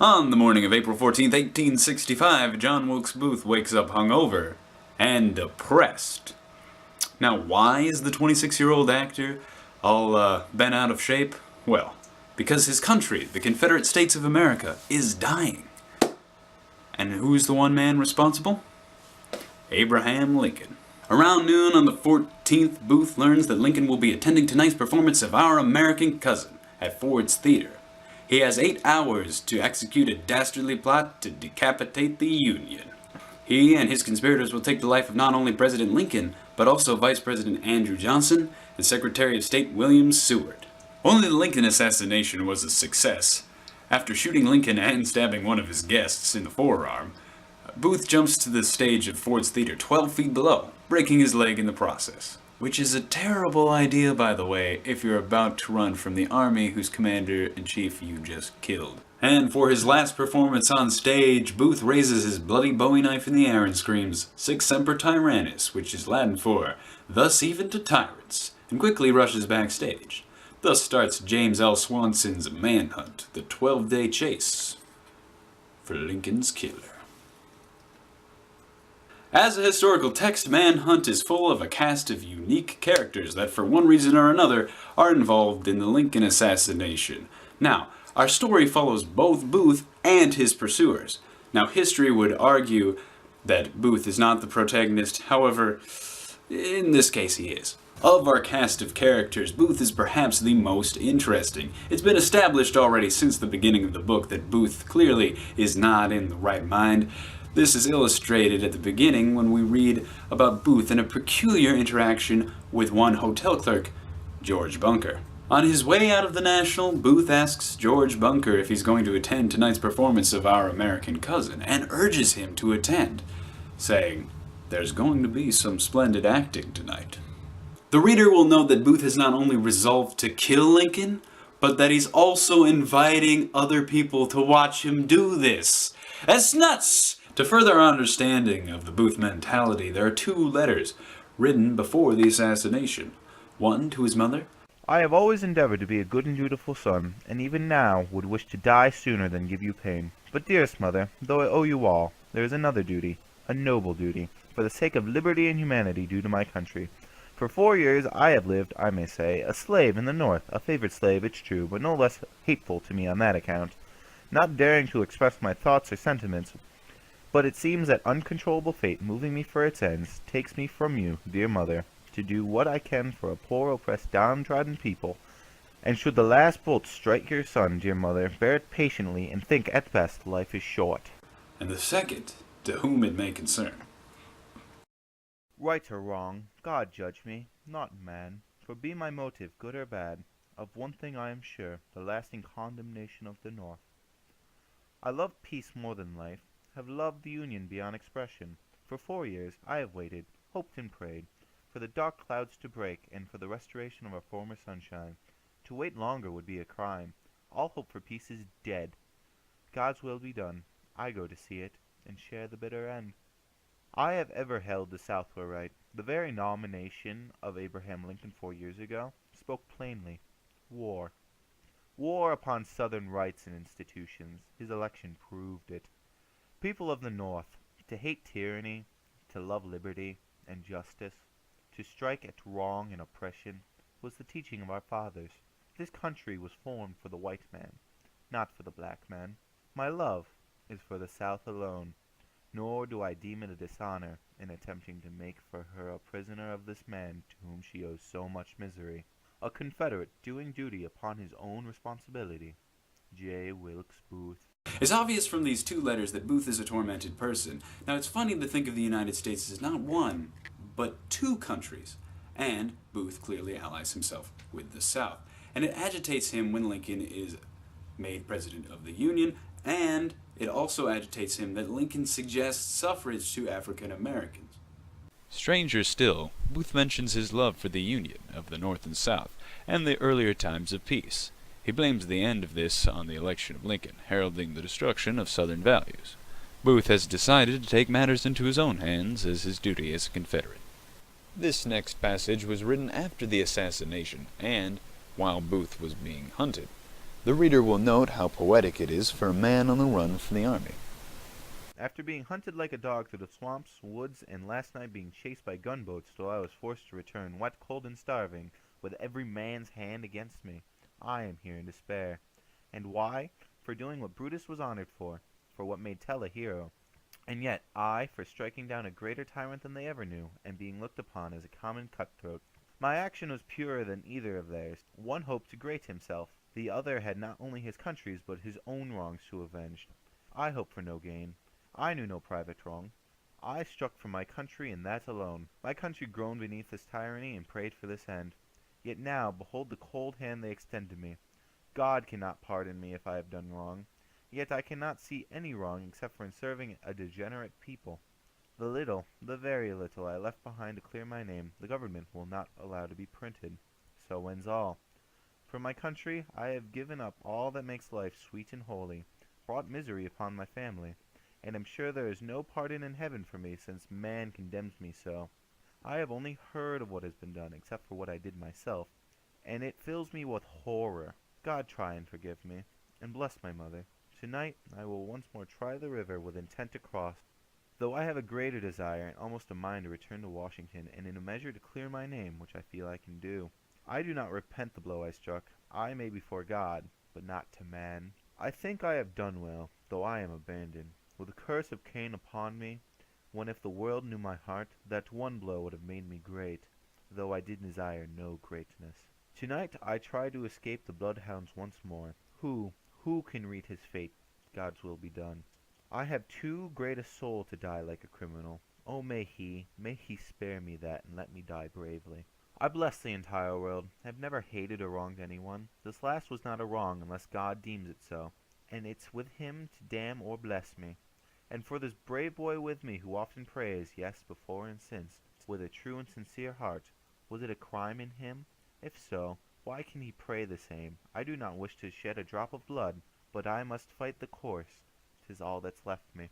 On the morning of April 14th, 1865, John Wilkes Booth wakes up hungover and depressed. Now, why is the 26-year-old actor all bent out of shape? Well, because his country, the Confederate States of America, is dying. And who's the one man responsible? Abraham Lincoln. Around noon on the 14th, Booth learns that Lincoln will be attending tonight's performance of Our American Cousin at Ford's Theater. He has 8 hours to execute a dastardly plot to decapitate the Union. He and his conspirators will take the life of not only President Lincoln, but also Vice President Andrew Johnson and Secretary of State William Seward. Only the Lincoln assassination was a success. After shooting Lincoln and stabbing one of his guests in the forearm, Booth jumps to the stage of Ford's Theater 12 feet below, breaking his leg in the process. Which is a terrible idea, by the way, if you're about to run from the army whose commander-in-chief you just killed. And for his last performance on stage, Booth raises his bloody bowie knife in the air and screams, Sic Semper Tyrannis, which is Latin for, thus even to tyrants, and quickly rushes backstage. Thus starts James L. Swanson's Manhunt, the 12-day chase for Lincoln's killer. As a historical text, Manhunt is full of a cast of unique characters that for one reason or another are involved in the Lincoln assassination. Now, our story follows both Booth and his pursuers. Now, history would argue that Booth is not the protagonist, however, in this case he is. Of our cast of characters, Booth is perhaps the most interesting. It's been established already since the beginning of the book that Booth clearly is not in the right mind. This is illustrated at the beginning when we read about Booth and a peculiar interaction with one hotel clerk, George Bunker. On his way out of the National, Booth asks George Bunker if he's going to attend tonight's performance of Our American Cousin and urges him to attend, saying, "There's going to be some splendid acting tonight." The reader will note that Booth has not only resolved to kill Lincoln, but that he's also inviting other people to watch him do this. That's nuts! To further our understanding of the Booth mentality, there are 2 letters written before the assassination. One to his mother. I have always endeavored to be a good and dutiful son, and even now would wish to die sooner than give you pain. But, dearest mother, though I owe you all, there is another duty, a noble duty, for the sake of liberty and humanity due to my country. For 4 years I have lived, I may say, a slave in the North, a favored slave, it's true, but no less hateful to me on that account, not daring to express my thoughts or sentiments. But it seems that uncontrollable fate, moving me for its ends, takes me from you, dear mother, to do what I can for a poor, oppressed, downtrodden people. And should the last bolt strike your son, dear mother, bear it patiently, and think at best life is short. And the second, to whom it may concern. Right or wrong, God judge me, not man. For be my motive good or bad, of one thing I am sure, the lasting condemnation of the North. I love peace more than life, have loved the Union beyond expression. For 4 years I have waited, hoped and prayed, for the dark clouds to break, and for the restoration of our former sunshine. To wait longer would be a crime. All hope for peace is dead. God's will be done. I go to see it, and share the bitter end. I have ever held the South were right. The very nomination of Abraham Lincoln 4 years ago spoke plainly. War. War upon Southern rights and institutions. His election proved it. People of the North, to hate tyranny, to love liberty and justice, to strike at wrong and oppression, was the teaching of our fathers. This country was formed for the white man, not for the black man. My love is for the South alone, nor do I deem it a dishonor in attempting to make for her a prisoner of this man to whom she owes so much misery, a Confederate doing duty upon his own responsibility. J. Wilkes Booth. It's obvious from these 2 letters that Booth is a tormented person. Now, it's funny to think of the United States as not one, but 2 countries. And Booth clearly allies himself with the South. And it agitates him when Lincoln is made President of the Union, and it also agitates him that Lincoln suggests suffrage to African Americans. Stranger still, Booth mentions his love for the Union of the North and South, and the earlier times of peace. He blames the end of this on the election of Lincoln, heralding the destruction of Southern values. Booth has decided to take matters into his own hands as his duty as a Confederate. This next passage was written after the assassination, and while Booth was being hunted. The reader will note how poetic it is for a man on the run from the army. After being hunted like a dog through the swamps, woods, and last night being chased by gunboats till I was forced to return wet, cold, and starving, with every man's hand against me, I am here in despair. And why? For doing what Brutus was honored for what made Tell a hero. And yet I, for striking down a greater tyrant than they ever knew, and being looked upon as a common cutthroat. My action was purer than either of theirs. One hoped to great himself, the other had not only his country's but his own wrongs to avenge. I hoped for no gain. I knew no private wrong. I struck for my country, and that alone. My country groaned beneath this tyranny, and prayed for this end. Yet now, behold the cold hand they extend to me. God cannot pardon me if I have done wrong. Yet I cannot see any wrong except for in serving a degenerate people. The little, the very little, I left behind to clear my name, the government will not allow to be printed. So ends all. For my country, I have given up all that makes life sweet and holy, brought misery upon my family, and am sure there is no pardon in heaven for me, since man condemns me so. I have only heard of what has been done, except for what I did myself, and it fills me with horror. God try and forgive me, and bless my mother. Tonight I will once more try the river with intent to cross, though I have a greater desire and almost a mind to return to Washington, and in a measure to clear my name, which I feel I can do. I do not repent the blow I struck. I may before God, but not to man. I think I have done well, though I am abandoned, with the curse of Cain upon me, when if the world knew my heart, that one blow would have made me great, though I did desire no greatness. Tonight I try to escape the bloodhounds once more. Who can read his fate? God's will be done. I have too great a soul to die like a criminal. Oh, may he spare me that, and let me die bravely. I bless the entire world. I have never hated or wronged anyone. This last was not a wrong, unless God deems it so, and it's with him to damn or bless me. And for this brave boy with me, who often prays, yes, before and since, with a true and sincere heart, was it a crime in him? If so, why can he pray the same? I do not wish to shed a drop of blood, but I must fight the course. 'Tis all that's left me.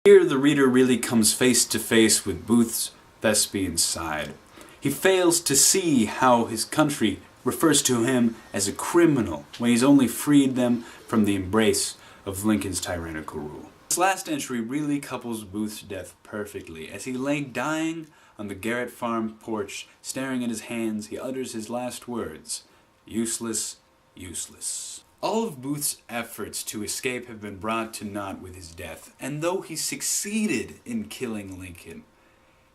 Here the reader really comes face to face with Booth's thespian side. He fails to see how his country refers to him as a criminal when he's only freed them from the embrace of Lincoln's tyrannical rule. This last entry really couples Booth's death perfectly. As he lay dying on the Garrett farm porch, staring at his hands, he utters his last words, "Useless, useless." All of Booth's efforts to escape have been brought to naught with his death, and though he succeeded in killing Lincoln,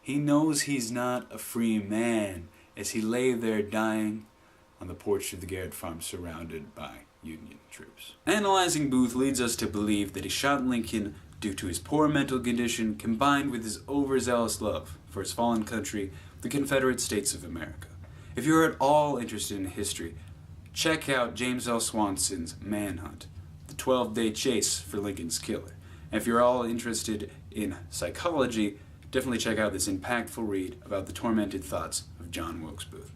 he knows he's not a free man as he lay there dying on the porch of the Garrett farm surrounded by Union troops. Analyzing Booth leads us to believe that he shot Lincoln due to his poor mental condition combined with his overzealous love for his fallen country, the Confederate States of America. If you're at all interested in history, check out James L. Swanson's Manhunt, the 12-day chase for Lincoln's killer. And if you're all interested in psychology, definitely check out this impactful read about the tormented thoughts of John Wilkes Booth.